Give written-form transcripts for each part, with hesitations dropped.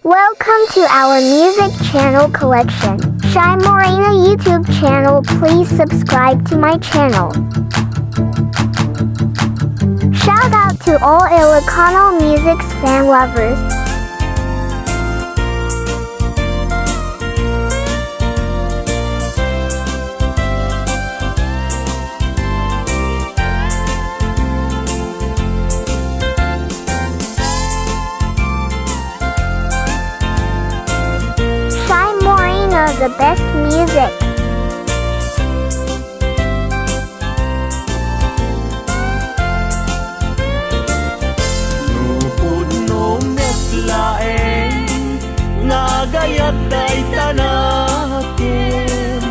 Welcome to our music channel collection. Shy Morena YouTube channel. Please subscribe to my channel. Shout out to all Ilocano music fan lovers. Shy Morena, the best music. Gayat day tanakin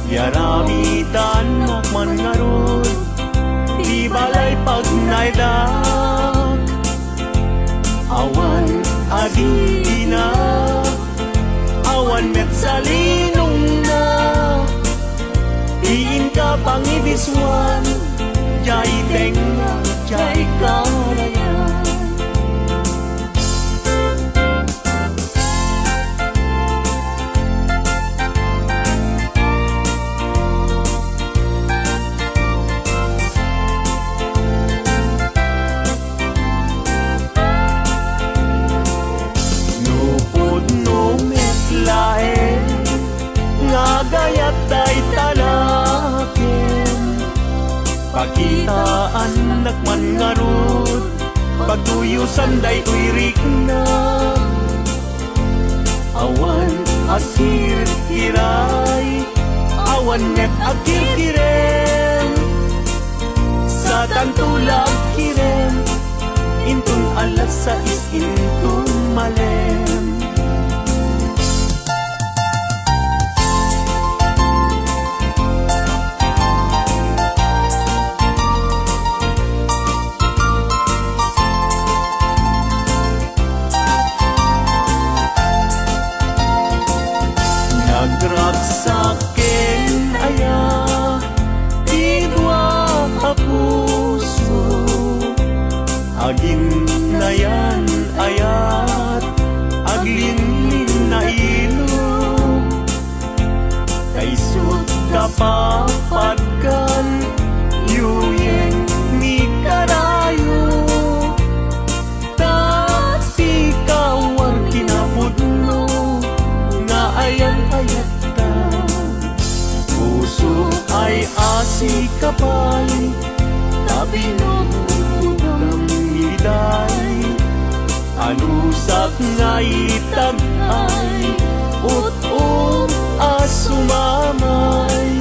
Yaramitan nakman ngarod Di balay pag naidak Awan adi na Awan met salinong na Diin ka pangibiswan Jay tenga, jay kalayan Gayat day talakin Pakitaan nakman ngarod Pagtuyusan day uirik na Awan asir kiray Awan net akir kirem Sa tantulag kirem Intun alas sa intun malem Nagragsakin aya Didwa kapuso Agin na yan ayat Aglinlin na ilo Kaisut kapapatkan Yuyeng mi karayo Tati kawar kinapudno Nga ayat-ayat ka Puso ay asi kapay Tabinong hiday Anusak nga itag ay Ut-ut asumamay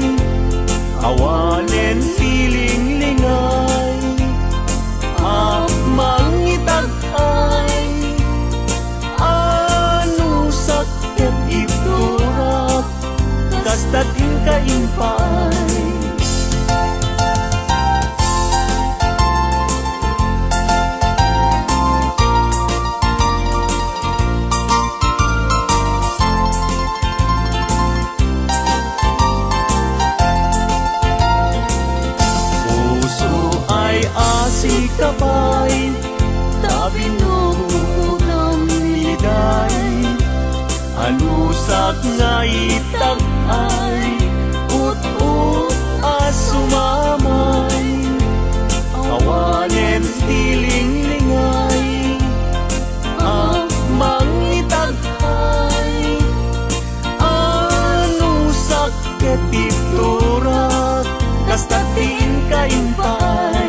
Awanen piling lingay Mangitag ay Anusak ket iturak Kastatin kaimpay si kapay Tabinong ng hiday Anusak nga itag ay Ut-ut asumamay Awanen tiling lingay Mangitag ay Anusak ketiturak Kastatin kaimpay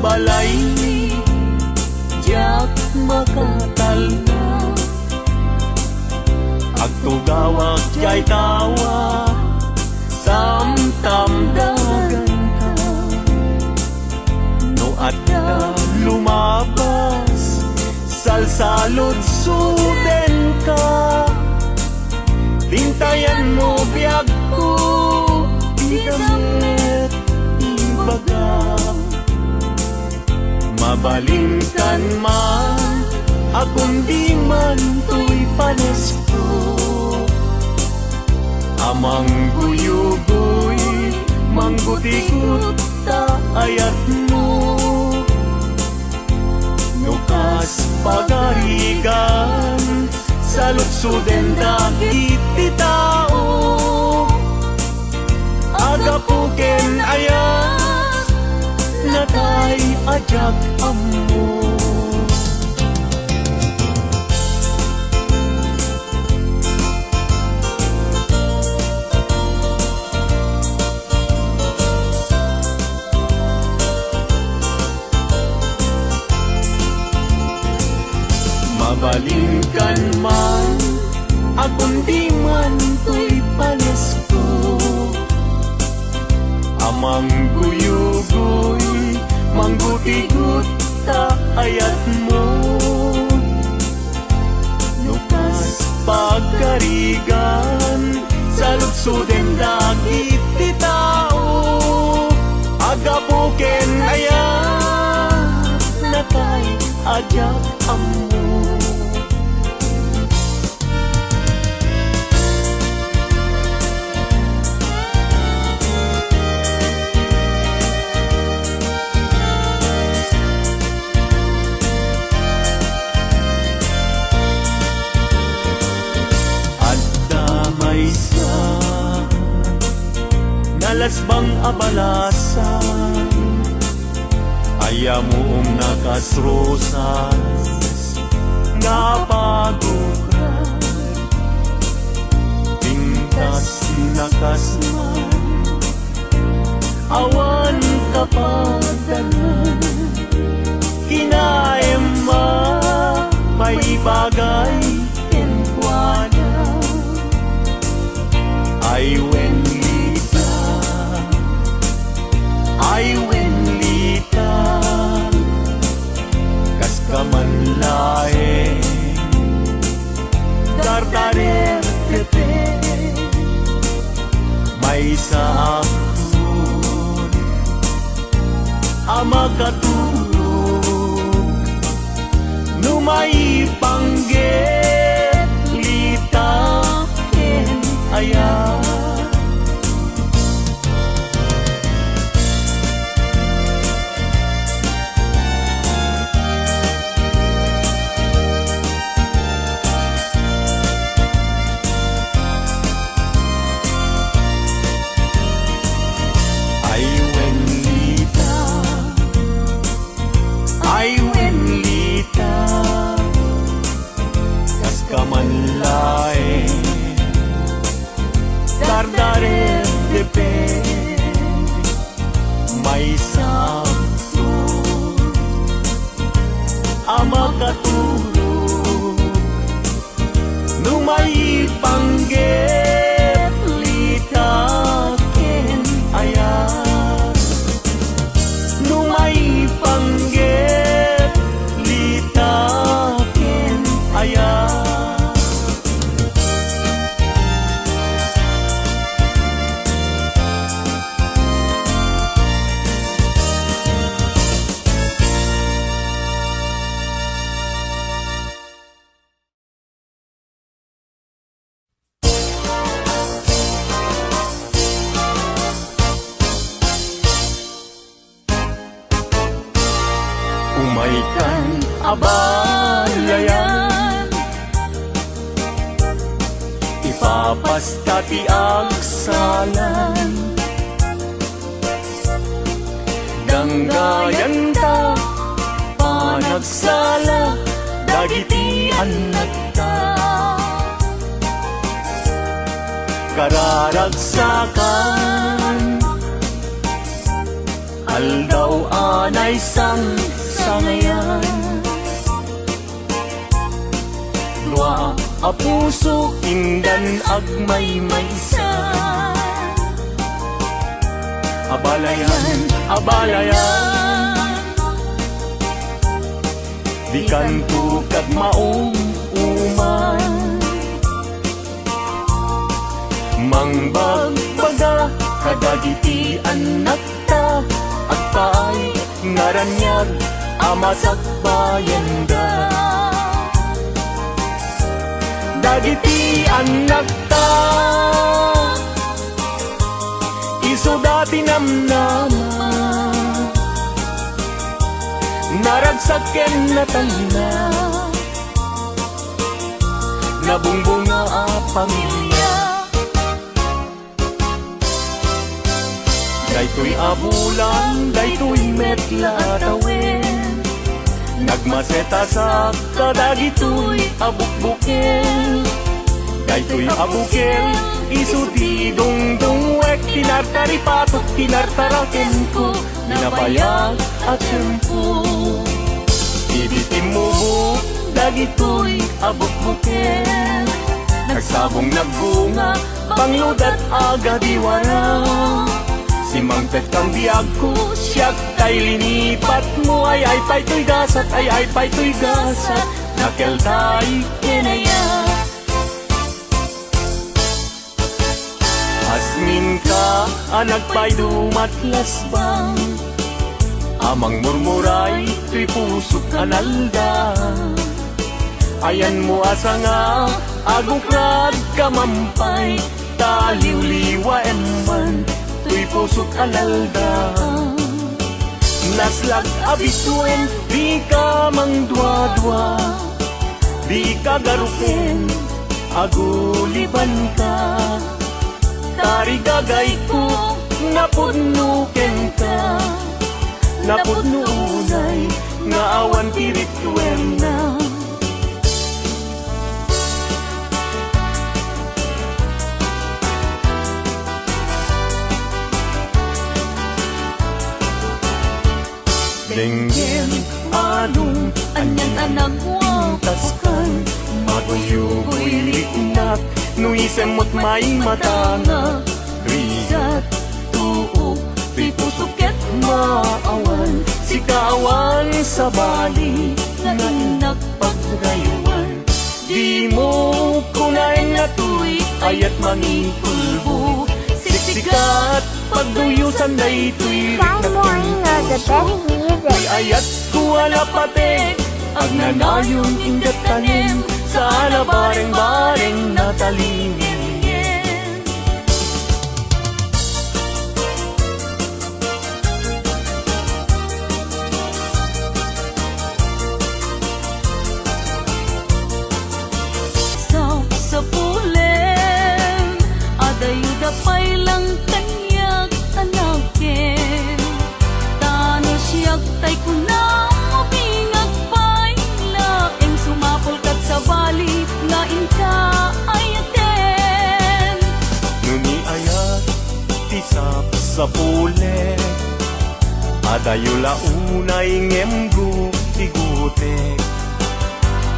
balay Diyak makatal na Agtugawag jay tawa Samtamdagan ka No adda lumabas Salsalot suden ka Tintayan mo biyag ko Di damit ibaga Mabalingkan man, akong di man to'y panesko. Amang guyugoy, manggutikot ta ayat mo. Nukas pagarigan, sa lutsuden dagit ti tao. Agapuken ayat, natay ajak ammo. Mabalingkan man, akong di man to'y panesko. Amang guyugoy, mangguti-gut ta ayat mo. Nukas pagkarigan, sa lutsuden dagit ti tao. Agapuken ayat, natay ajak ammo. Nalasbang abalasan, ayamuong nakasrosas, nga pagukran, pintas nakasman, awan kapadanan, kinaema, may bagay kenkuana, ay wenlita, kas kamanlae, dardarer tepe, may sa akun, ama katulog, numay pangget, lita, ken ayat. Ay wenlita, kas kamanlae, dardarer depe, may sabsun, ama katulog, numay pangget, lita ken ayat, numay pangget, umaikan abalayan, ipapasta ti agsalan, ganggayan ta panagsala, dagiti anak ta, kararagsakan, aldaw anay sangayan, lua a puso indan agmay-maysa, abalayan, abalayan, di kanto kag maong uman, mangbagbaga kadagiti anak ta, agpaay ngaranyag Amasakbayan da dagiti anak ta iso dati namnama naragsaken na talina nabungbunga a pamilya daytoy abulan daytoy metla tawen nagmaseta sa kadagitoy abukbukel daytoy abukel isuti dungdungwek tinartaripatok tinartaraken ko ninabayag at tempo ibitim mo dagitoy abukbukel nagsabong nagbunga pangludat aga diwara si Mangpet kang biyag ko, siyak tay linipat mo ay pa'y gasat, ay pa'y gasat, nakel tay kinaya. Asmin ka, anak pa'y dumatlas bang, amang murmuray, tuy pusok analda. Ayan mo asa nga, agukrad kamampay, taliw-liwa emman, tuy pusok alalda naslag abisuen di ka mangdwa-dwa di ka garuken aguliban ka tarigagay ko napudnuken ka napudnunay nga awan tirituen na Denggen anong anyan anak wapakan Maguyugoy riknak Nuisem mo't may matanga Rigat tuo Pipusuket maawan Si kawan sa bali Nga inak pagrayuan Di mo kunain na tuy Ayat mangipulbo Siksikat pagduyusan na ito'y Shy Morena, the best music. Ayat ko alapatek Ang nanayon ingat tanim Sana bareng-bareng natalingin Sa pulen Adayuda pa'y lang kanyak anakin Tano siyak tay kunang mabingag pa'y laeng sumapol kat sa bali nga inka ayaten Nuni ayat tisap sa pulen Adayula unay ngemgu tigutek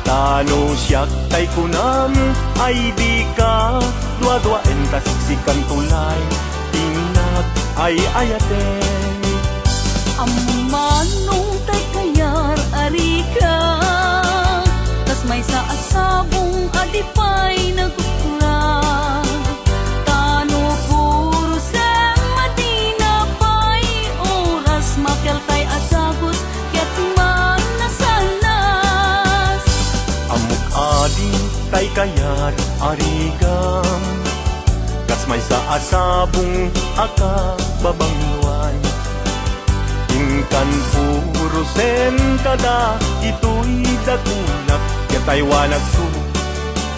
Tano siyak tay kunam ay di ka Dua-dua entas sikan tulay Tinak ay ayaten Among manong tay kayar arika Tas may sa asabong adipay nagukura Tano puro sem madina pay oras makel tay asagot ket man nasanas Amok adi tay kayat arigam Kas may sa asabong aka babangluan Ingkan puro sen kada ito'y dagunak Yatay wanag su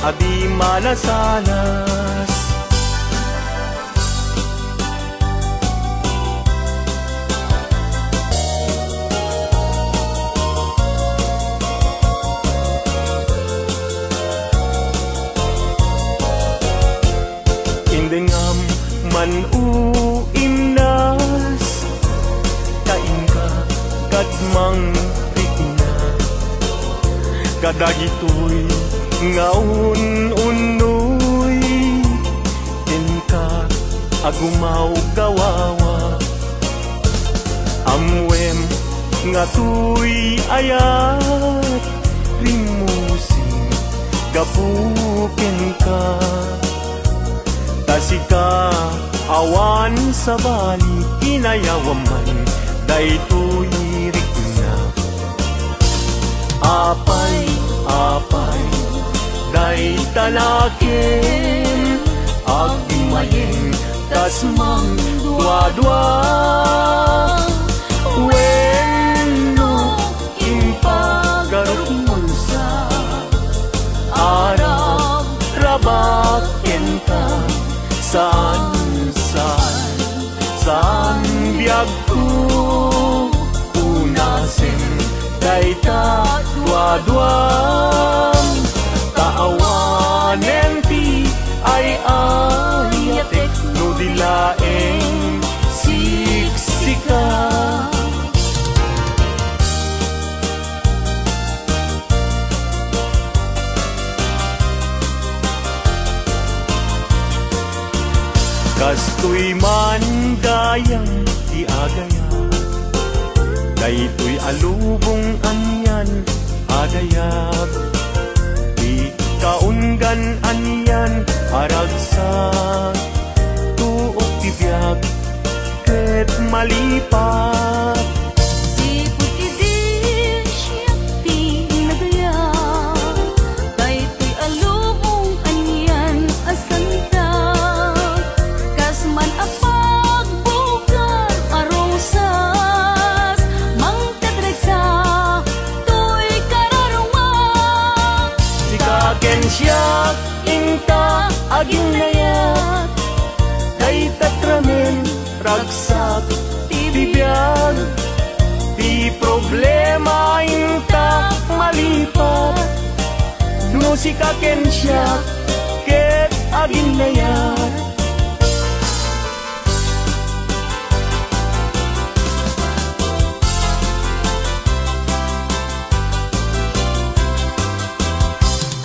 adi manasanas Indengam man uimnas Kain ka kadmang rikna Kadagitoy ngaun-unoy Inka agumaw gawawa Amwem nga tuy ayat Rimusing gapuken ka Tasika awan sa bali Kinayawaman Daytoy rikna apay day talakin aging mayeng tas mang dua-dua wenno impagaruton sa arab rabaken ka saan biag ko unasin day ta dua-duang taawanen ti ay ayatek no dilaeng siksika kastoy man gayang ti agaya daytoy alubong anyan adayag di kaunggan anyan aragsak tuok ti biag ket malipat Sipot idin siya pinagayang daytoy alubong anyan asanta kasman apag bugar arosas mangtadregsa toy kararumang sikaken siya inta aging nayat day tatramen ragsak ti bibiyag di problema inta malipat no sikaken siya ket aging nayat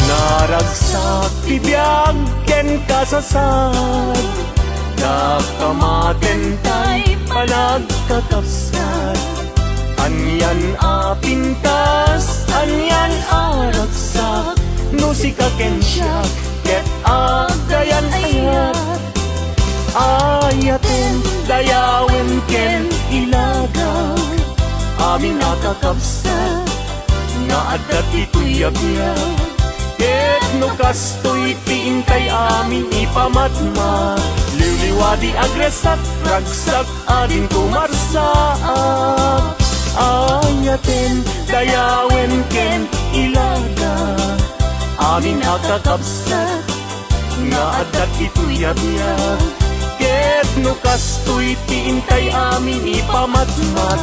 naragsak bibiyag ken kasasad nakamaten tay panagkakapsat anyan apintas anyan aragsak no sikaken siya ket agayan ayat ayaten dayawen ken ilaga amin nakakapsat nga adda ito'y abiyag ket no kastoy tiintay amin ipamatma liwliwadi agresat ragsak adin kumarsaak ayaten dayawen ken ilaga amin akakabsat nga adat ito'y abiyag ket no kastoy tiintay amin ipamatmat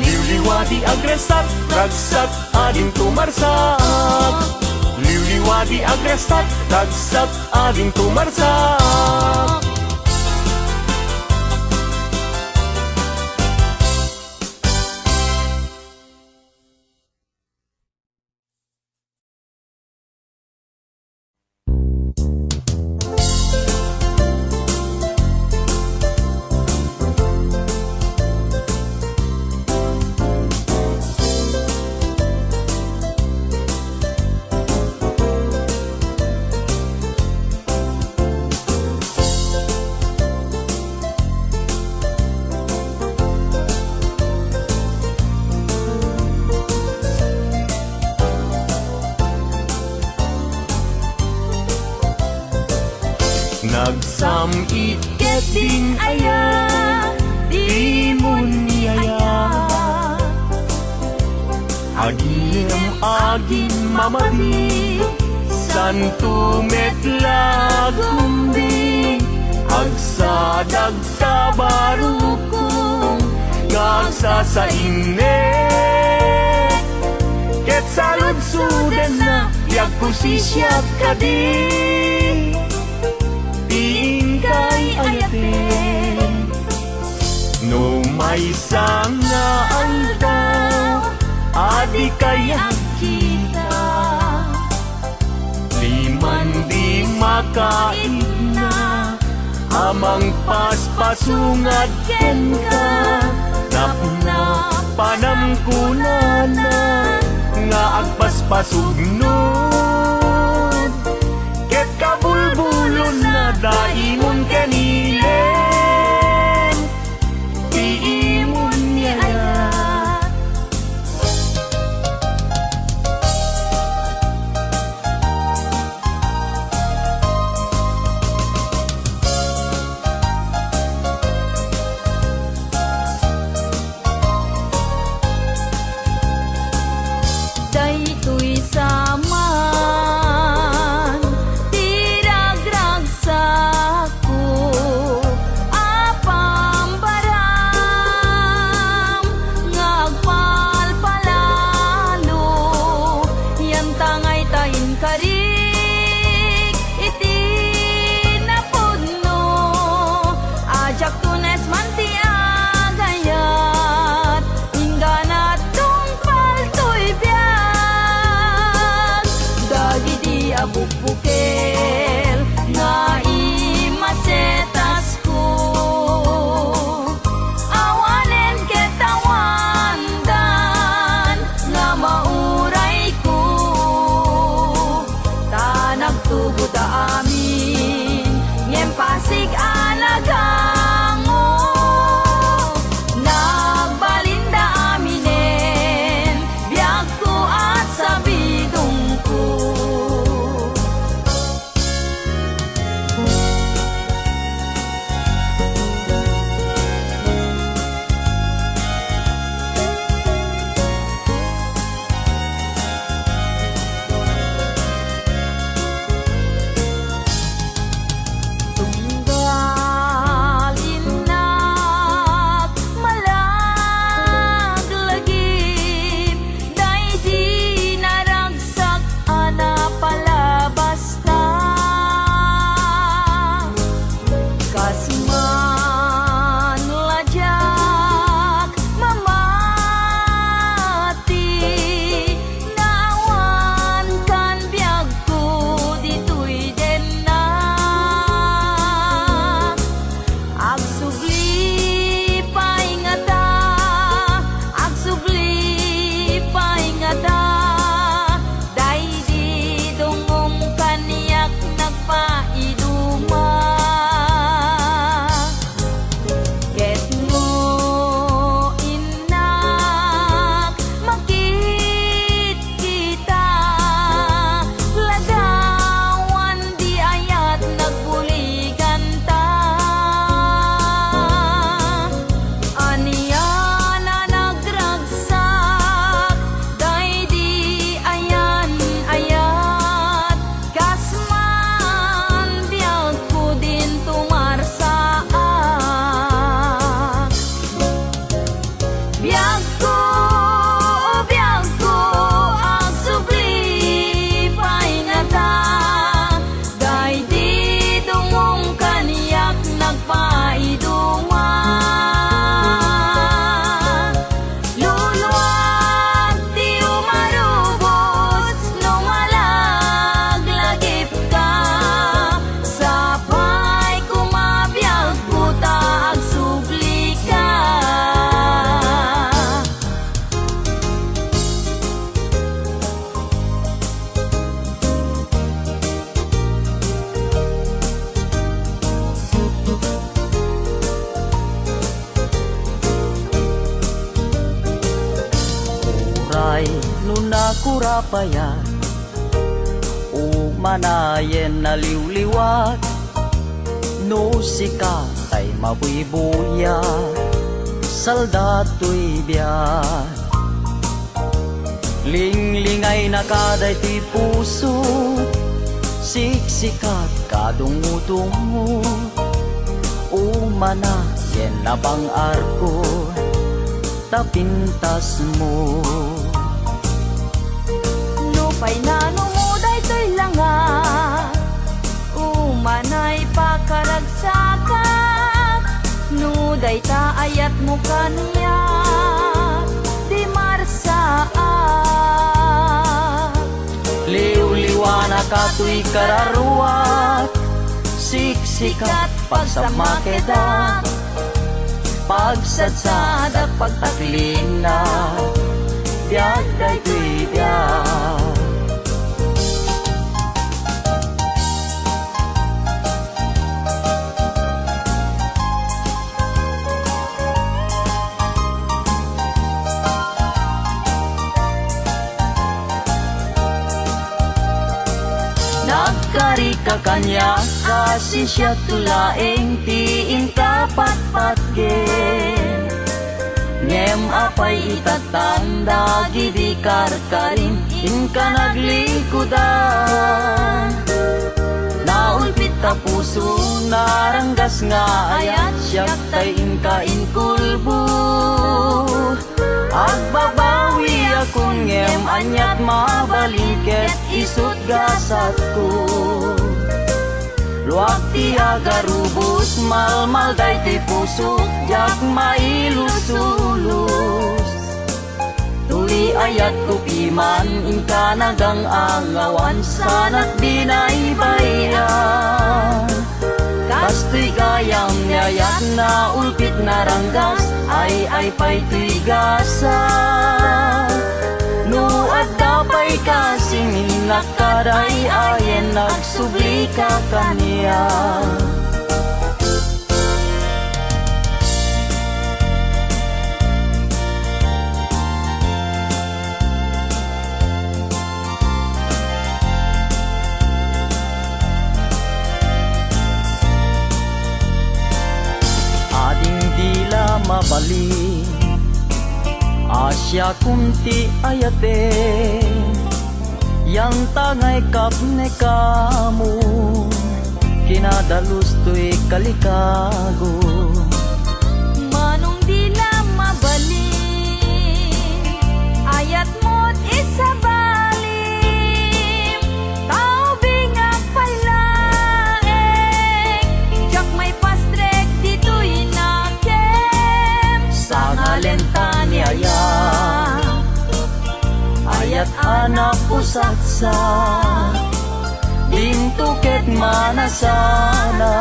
liwliwadi agresat ragsak adin kumarsaak liwliwadi agresat ragsak ading kumarsak nagsamit ket din aya di mo niyaya agim agin mamadi santo metlag kumbing agsadag sa barukong ngagsa sa innet ket salud-suden na yagkusisyak kadi tingkay ayaten no may sanga aldaw adi kayang kita liman di makain na amang paspasungad ken ka napna panamkunanan nga agpaspasugnod ket kabulbulon na daimon kanilen tiimon niya Biyag ko, ang subli paingata. Dahil di dungong kaniyak nagpaidunga. Luluwag di umarubos nung malaglagip ka. Sapay kumabiyag puta ag subli ka. Uray nuna kurapaya umanayen na liwliwat no sika tay mabuibuya saldato'y biyan linglingay na kaday ti puso siksikat kadungutungo umanayen na bang arko tapintas mo. Lupay na numuday to'y langa. Umanay pakaragsakat. Nuday ta ayat mo kaniya. Di marsaat. Liw-liwana ka to'y kararuat siksikat pagsamakeda pagsadsad at pagtakling na biyag day to'y biyag. Nagkari ka kanya kasi siya tulaeng tiin kapatpatgen ngem apay itatanda gidi karkarim in ka naglikudan naulpit ta puso naranggas nga ayat siyak tay inka inkulbu agbabawi akong ngem anyat mabaliket isut gasat ko luwag ti agarubos malmal day ti puso jak mailusulus tuli ayat ko piman inka nagang angawan sanat binaybayan kastoy gayam nyayat na ulpit na ranggas ay pay tuy gasa no at dapay kasing nakaday ayen nagsubli ka kaniya. Ading dila mabali Asya kunti ayate yang tangay kapne kamu kinadalus to'y kalikago Manong di na mabaling ayat mo't isabalim tao bingak pailaeng jak may pastrek dito'y nakem sa ngalenta ni ayat anak pusatsa dintuket manasanas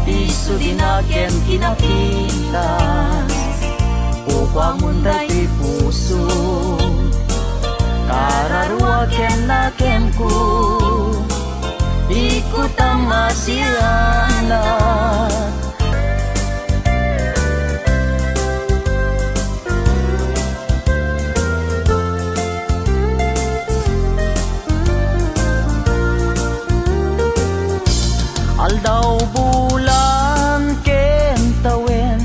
isu dinaken kinapitas upang munday ti puso kararuaken naken ku ikutang masirana aldaw bulan kentawen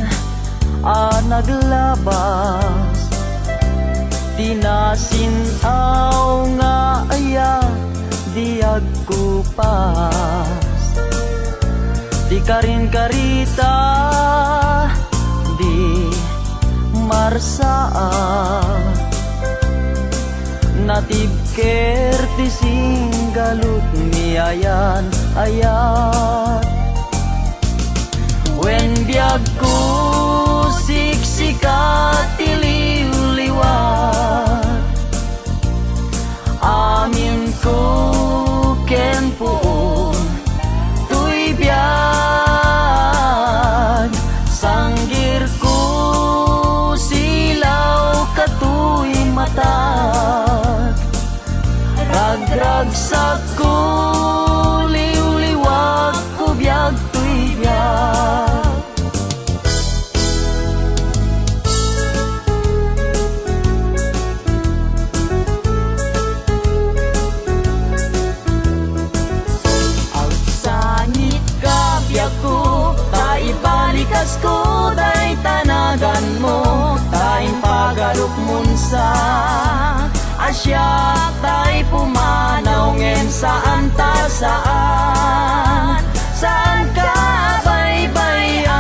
naglabas tinasinaw nga aya diag kupas di karin karita di marsaa natibker ti singgalut niayan ayat wen biag ko siksikat ti liwliwat amin ko ken puon tuy biag sanggir ko silaw katuy matat ragragsak ko liwliwag ko biag tuy biag ibalikas ko day tanagan mo tayong pagaruk munsa asya tay pumanaw ngem saan ta saan ka baybayan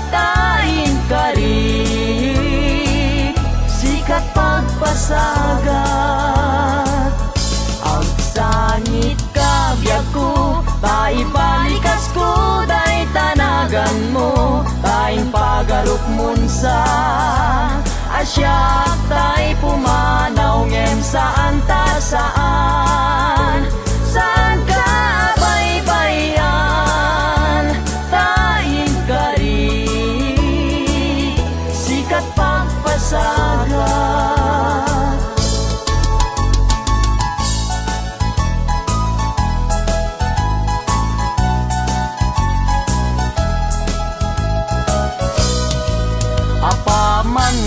tayong karik sikat pagpasagat ang sangit ka biag ko taibalikas ko day tanagan mo tayong pagaruk munsa asyak tay pumanaw ngem saan ta saan ka baybayan tayong karik sikat pagpasagat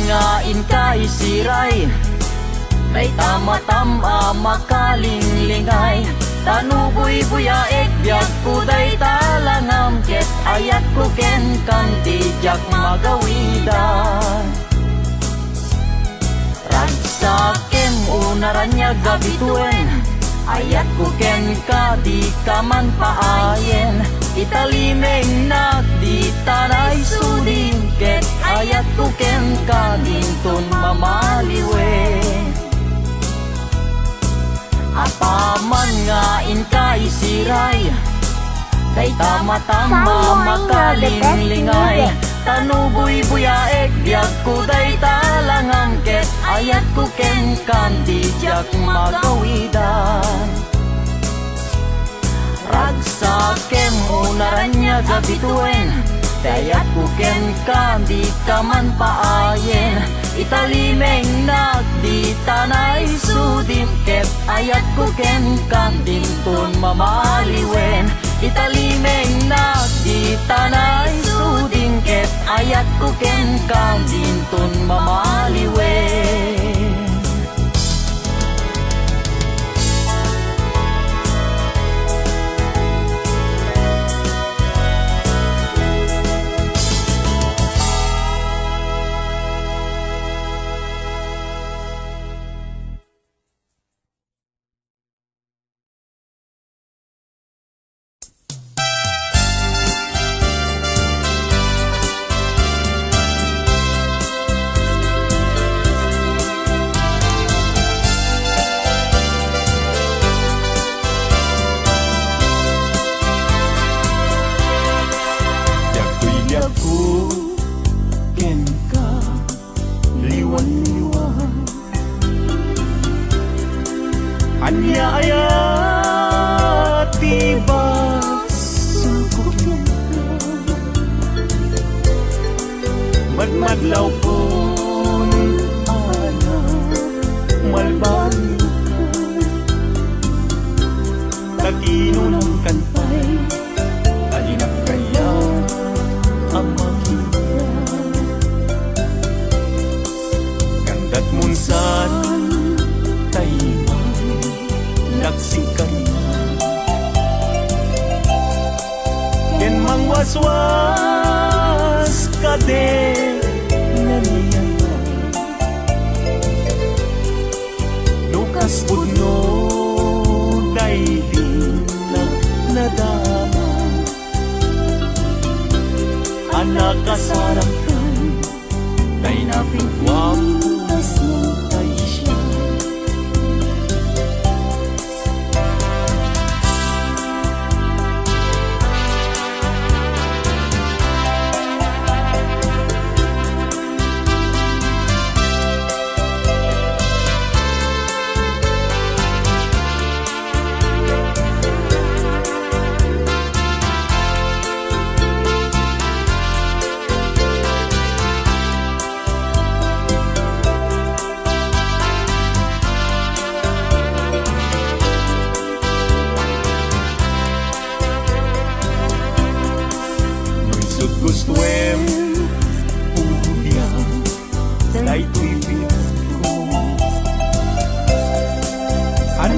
nga inkay siray may tama-tama makalinglingay tanuboy buyaek biag kuday talangam ket ayat ko ken kanti jak magawidan ragsakem unaranya gabituen ayat ko ken ka di kaman paayen italimeng nak di tanay sudin ket ayat ko ken kalinton mamaliwe apaman nga inkay siray kay tama-tama makalinglingay tanuboy buyaek biag ko day talangam ket ayat ko ken kandi jak magawidan ragsakem unaranya gabituen dayat ko ken kandi kaman paayen italimeng nak di tanay sudim ket ayat ko ken kandinton mamaliwen italimeng nak di tanay sudim ket ayat ko ken kandinton mamaliwen anya ayat tiba sukukin madmadlaw pun ana malbang kaginunang kantay alinak kaya ang makita gandat munsan naksikan ken mangwaswas kade naniyan nukas pudno daylin nadama anak kasarangkan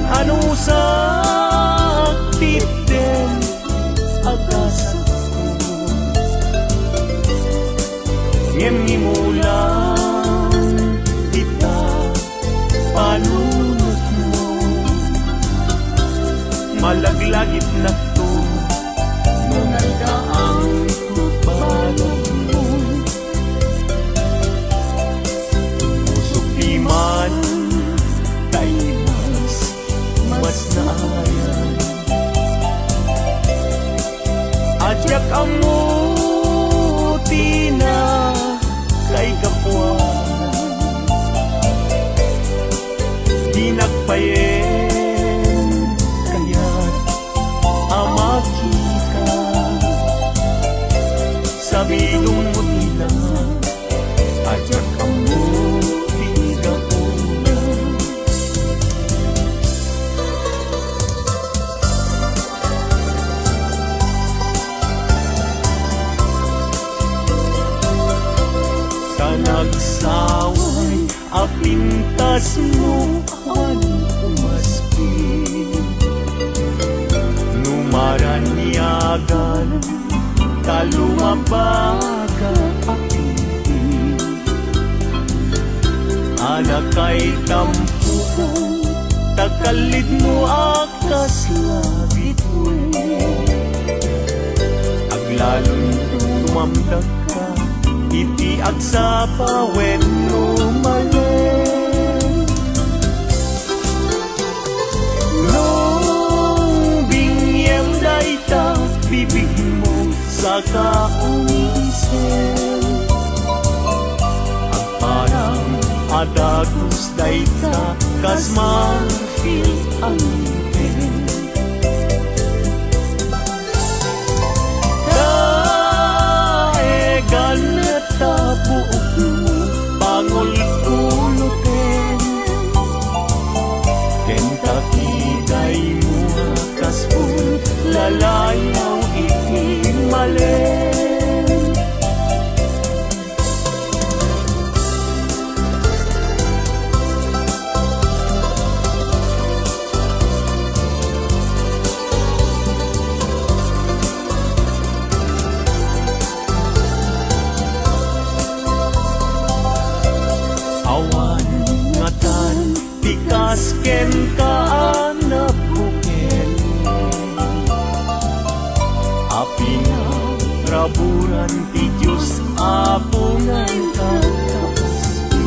Ano sa titen agas ko ngem nimulang kita panunot mo malaglagit na to nung nagdaang tupalan mo pusok di man tayo mas naayan ajak amuti na kay kapwa di nagpayen kaya't amaki ka sabidong mo tila ajak amuti kapwa nagsaway apintas mo ang umaspi numaranyagan talumabaga apinti anak kay tampuko takalid mo akas labit mo aglalong tumamdag ka iti agsapa when lumalen nung bingyem dayta bibig mo sa kaunisen ang parang adagos dayta kas marfil ang ngipin ganet tabuok mo pangol kulutin kentakiday mo kaspul lalayaw ikimalen awan ngatan tikas ken kaan na bukel api na raburan ti Diyos apungan kakaspi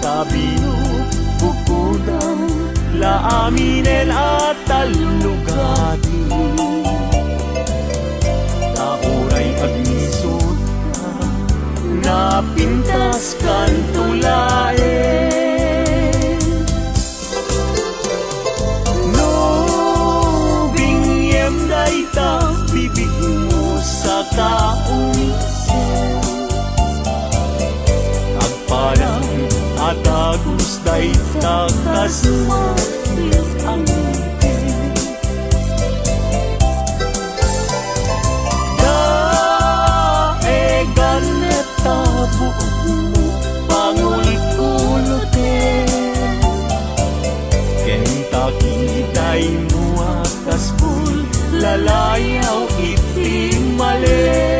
kabino bukudang laaminen at talugati tauray agnisot napintas kan tulaen no bingyem dayta bibig mo sa kaunisen agparang atagos dayta kasmatil ang ngipin ganet tabuok mo pangul-ulutin kentakiday mo akaspul lalayaw itimalen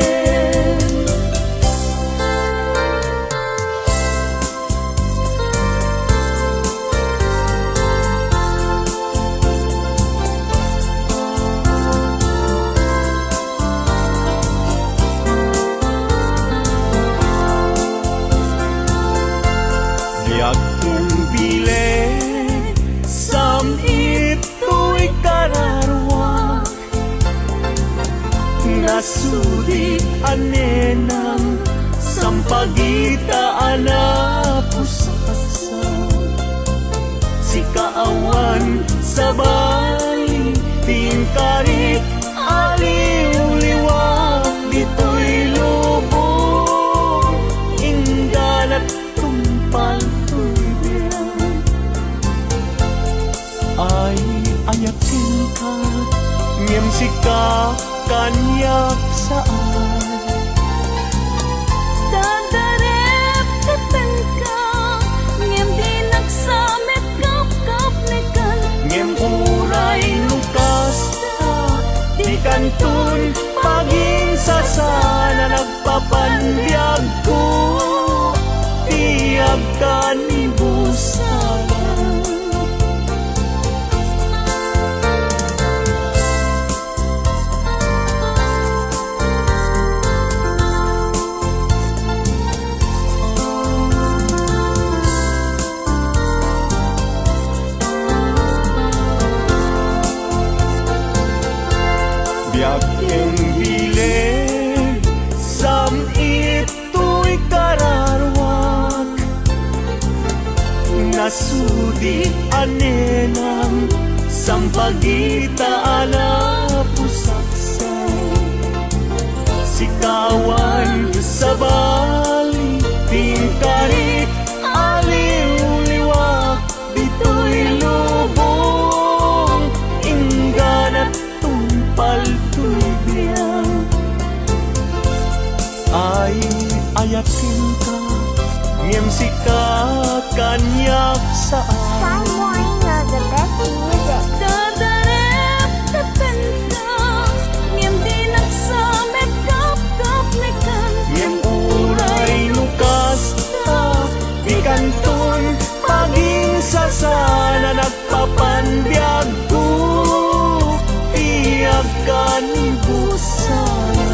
Yagkong bileg sam ito'y kararwa nasudi anenang sampagita anapusasa si kaawan sa bali tingkarit aliw-liwag dito'y lubong indalat tumpal ay ayakin ka ngem sika kanyak saan Dadarep teten ka ngem di nagsamet ka nasudi anenang sampagita ala pusaksay sikawan sa bali tingkarit aliw-liwak bitoy lubong ingganat tumpal tuibiyang ay ayakin ka ngem sika kanyak saan Shine Morena, the best music. Dadarep tapenta ngem di nagsamet kap nikan ngem uray lukas ta ikanton paging sasana nagpapanbiag ko tiyagan busana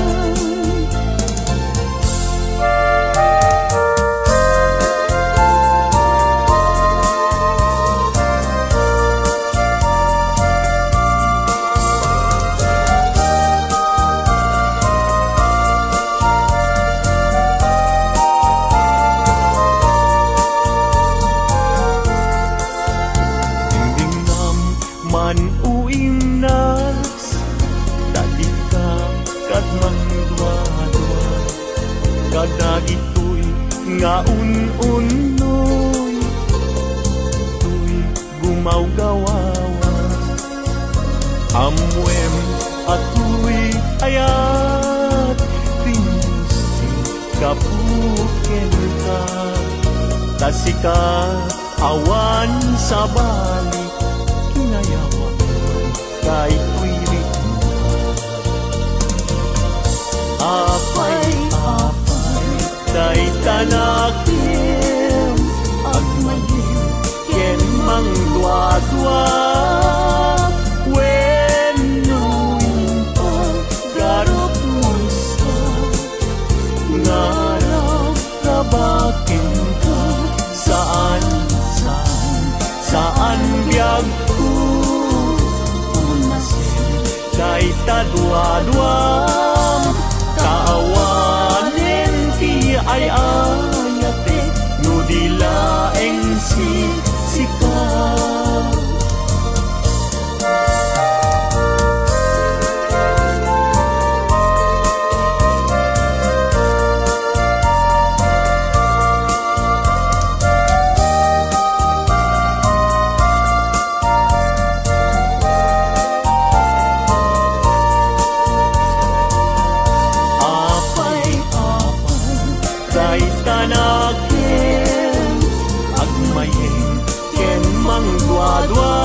man uing nas dadi ka kadman dua-dua kadagitoy nga un-unoy tuy gumaw-gawawa amwem atoy ayat pinusi kapuken ka tasika awan sa balik kinayawan kay tuwirit apay day tanakim agmagim ken mang dua-dua when knowing paggarot musa ngarap rabakin ka saan biyag ko umasin day tadwa-dwam kaawanen ti ay ayate no dilaeng sika tanakin agmayeng ken mang dua-dua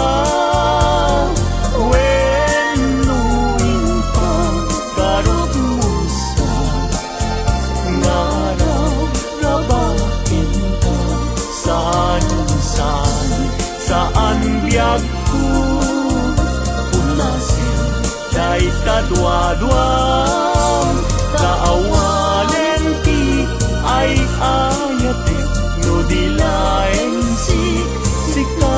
when knowing pagkarot musa ngaraw rabakin ka saan biyag ko ulasin day tadwa-dwa kaawanen ti ay ayate no dilaeng sika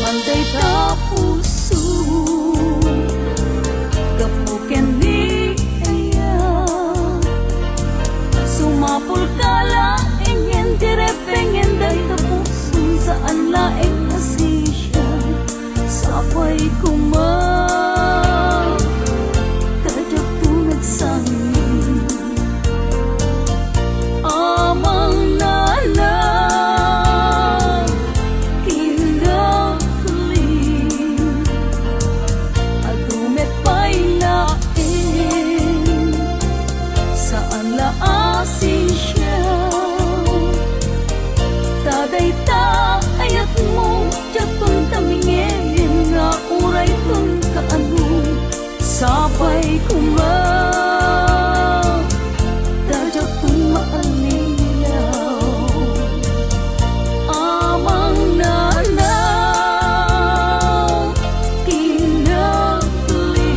manday ta puso kapuken ni aya sumapul kala ingin direpengen day ta puso saan laeng nasisya sapay kumang kadyak tu nagsangin amang nana ayat mo jatun tamingin nga uray tun kaanong sabay kumang dajak tun maaliyaw amang nanaw kinagli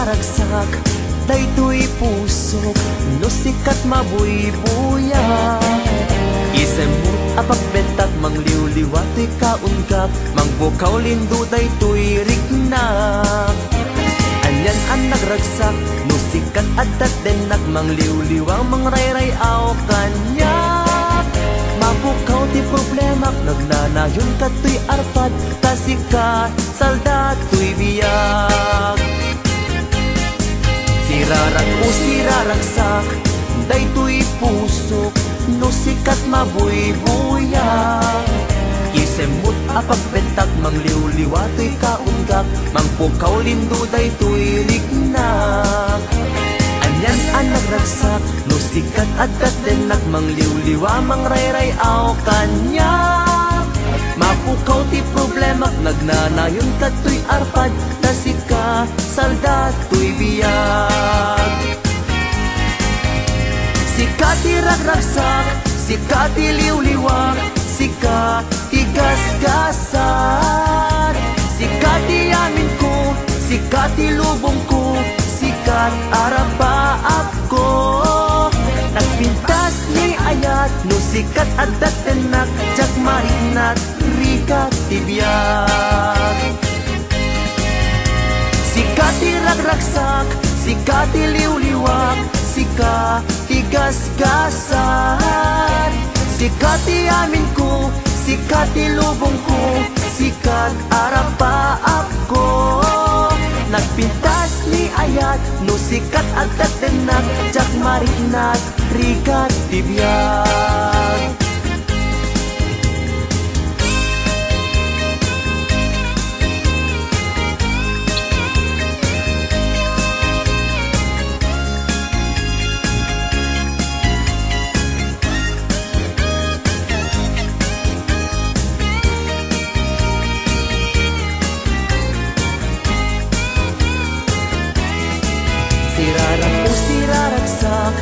raragsak daytoy pusok no sikat mabuybuya isemut apagbentak mangliwliwat to'y kaungkap mangbukaw lindo daytoy rignak anyan ang nagragsak no sikat adat denak mangliwliwang mangrayray aw kanyak mabukaw ti problemak nagnanayon kato'y arpad kasika salda to'y biyak sirarak o siraragsak daytoy pusok no sikat mabuybuyak isemut apagbentak mangliwliwa to'y kaunggak mangpukaw lindo daytoy rignak anyan ang nagragsak no sikat adat denak mangliwliwa mangrayray aw kanyak mapukaw ti problemak nagnanayon kato'y arpad kasika salda to'y biyak sika ti ragragsak sika ti liwliwak sika ti gasgasan sika ti amin ko sika ti lubong ko sikat arapaap ko nagpintas ni ayat no sikat adat tenak jak marinat rikat ti biyak sika ti ragragsak sika ti liwliwak sika ti gasgasan sika ti amin ko sika ti lubong ko sikat arapaap ko nagpintas ni ayat no sikat adat tenak jak marinat rikat ti biyak sirarak o siraragsak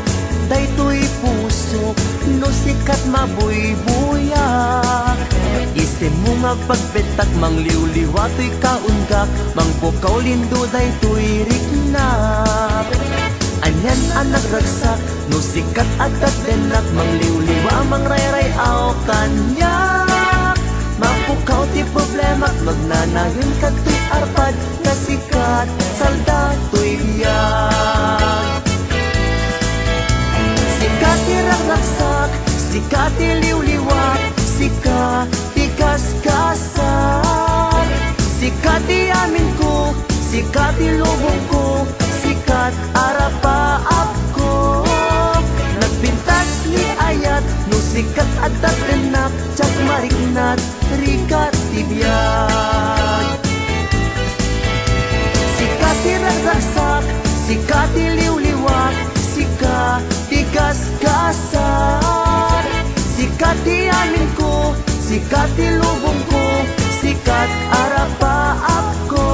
daytoy pusok no sikat mabuybuyak isemung agpagbetak mangliwliwa to'y kaunggak mangpukaw lindo daytoy rignak anyan ang nagragsak no sikat adat denak mangliwliwa mangrayray aw kanyak mapukaw ti problemak magnanayon kato'y arpad kasikat salda to'y biyak sika ti ragragsak sika ti liwliwak sika ti gasgasan sika ti amin ko sika ti lubong ko sikat arapaap ko nagpintas ni ayat no sikat adat denak jak marinat rikat ti biyak sika ti ragragsak sika ti liwliwak sika ti gasgasan sika ti amin ko sika ti lubong ko sikat arapaap ko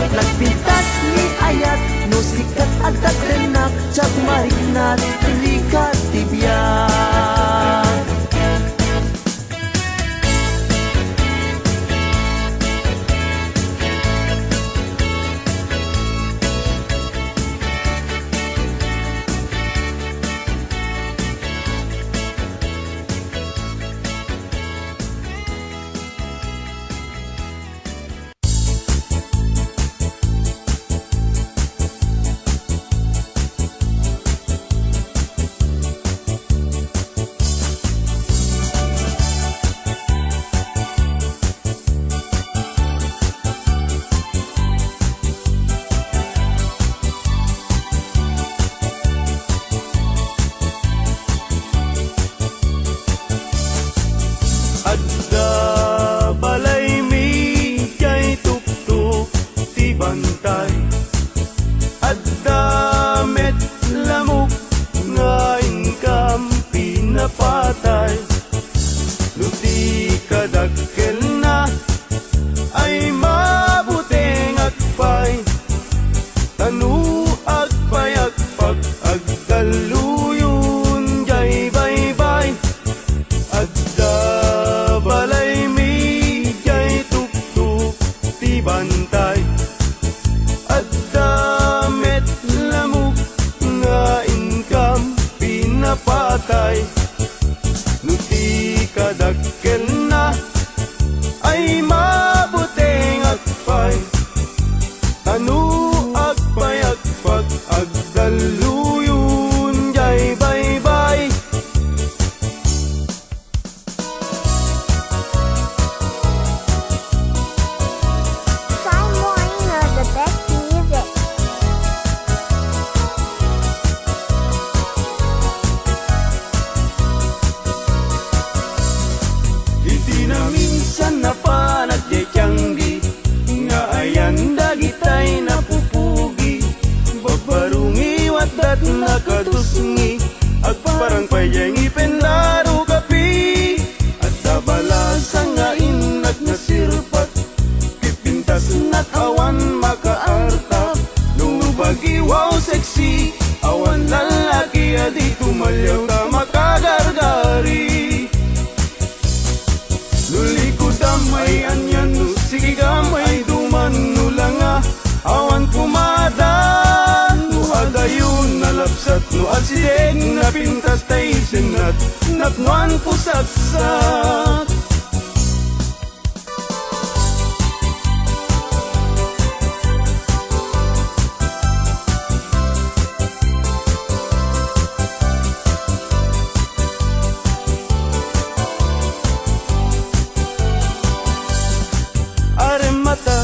nagpintas ni ayat no sikat adat denak jak marinat rikat ti biyak bantay at patay. Nuti kadakkel na ay mabuting agpay. Tanu agpay agpag agdaluyun jay bye-bye. Shy Morena, the best music. Iti na minsan na panagyakyanggi, nga ayan dagitay napupugi. Babarungi wadat nakatusngi, agparang payang ipenlaro kapi. At dabalasang nga inag nasirpat, pipintas na't awan makaartap. Lumubagi wow sexy, awan lalaki adi tumalyaw ka makagargari. Luliko damay anyan no, sige gamay duman no lang awan kumada no adayon nalapsat no asideng napintas tay senat natnuan pusaksak.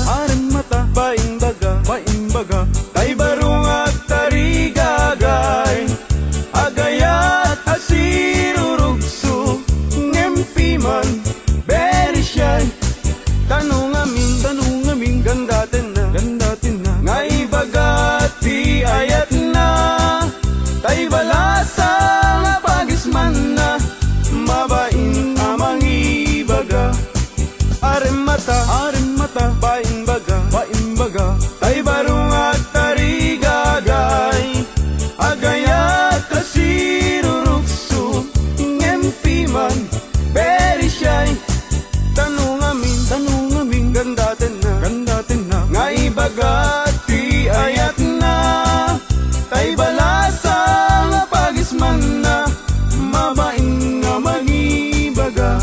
Aremata, baimbaga, kay barong agtarigagay, agayat asirurugso, ngempiman, very shy. Tanong amin, gandatin na, nga ibagati ayat na, tay balasa nga pagisman na, mabain amang ibaga. Aremata, baimbaga, tay barong agtarigagay, agayat kasirurukso, ngempiman, very shy. Tanong amin, gandatin na, nga ibagati ayat na, tay balasa nga pagisman na, mabain nga magibaga.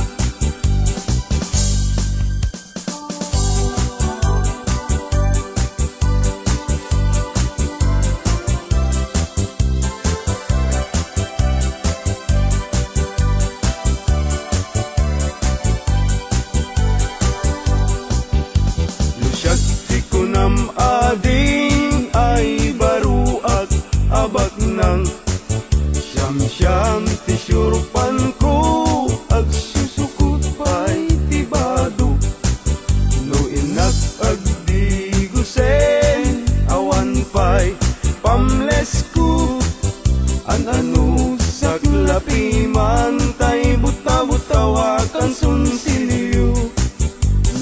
Nam ading ay baruag abak ng siyam-siyam ti syurpan ko ag susukot pa'y tibado no inag agdi gusen awan pa'y pamles ko ano saklapi man tay buta-butawakan sunsilyo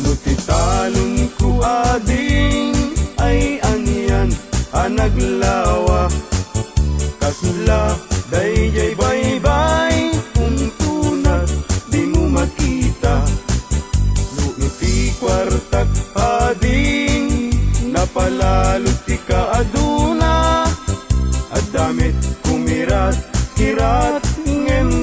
no titalon ko ading ay anyan anaglawa kasla dayjay bye-bye untunat di mo makita no iti kwartak ading napalalot ti kaaduna at damit kumirat kirat ngem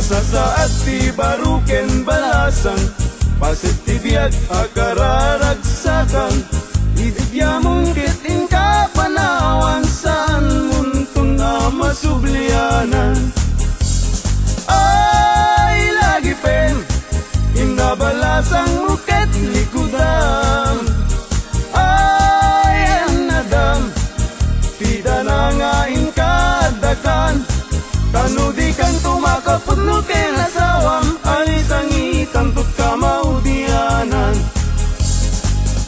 Masasaad ti baruken balasang pasitibiyag akararagsakan ibigyamun kiting kapanawan saan muntong na masublianan. Ay lagi pen inabalasang muket likudan. Ay anadam tida na nga inkadakan tanudi kang tumakapudno kinasawam ay sangitan tut kamaudianan.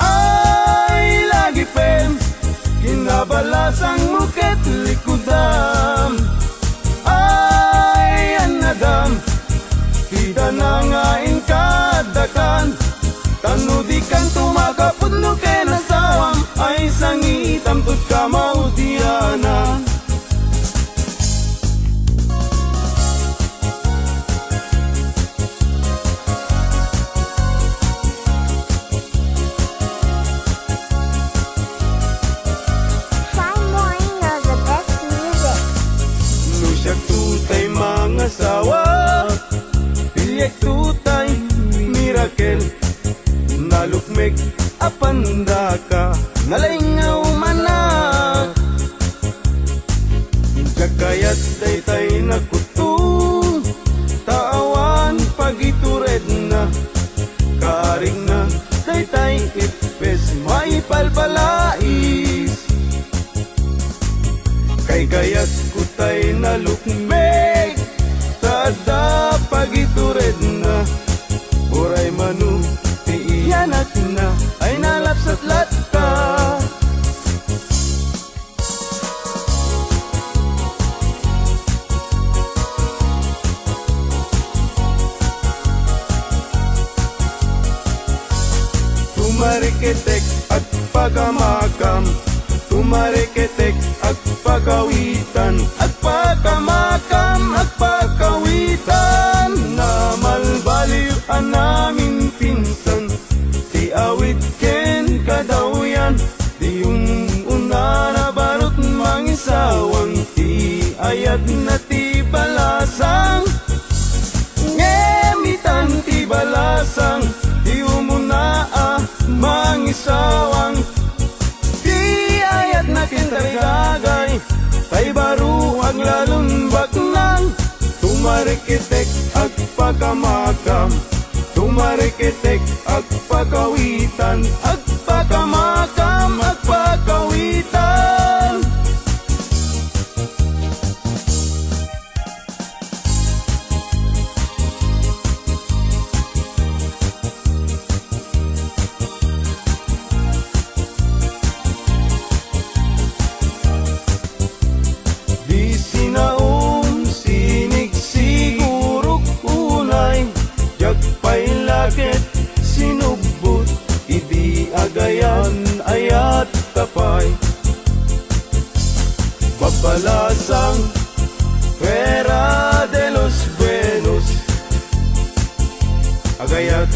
Ay lagi pen kinabalasang muket likudam. Ay anadam tida na nga inkadakan tanudi kang tumakapudno kinasawam ay sangitan tut kamaudianan. Tutay mga sawa, pilyak tutay, miracle, nalukmek, apanda ka, nalingaw manak. Kakayat tay nakutu, tawan pagitured na, karing na, tay ipes, may palpalais. Kay gayat kutay na lukmek tada pagitured na buray manu ti iyanak na ay nalapsat latta. Tumariketek at pagamakam, tumariketek at pagawitan at pagkamakam at pagkawitan na malbaliw ang namin pinsan ti awit ken kadawyan di yung una na barot mangisawang ti ayat na ti balasang ngemitan ti balasang di umuna mangisawang nakintarigagay tay baru ang lalunbak nang tumarikitek ag pagkamakam, tumarikitek ag pagkawitan ag pagkamakam ag pagkawitan. Sinubot, idi agayan ayat tapay babalasang pera de los buenos agayat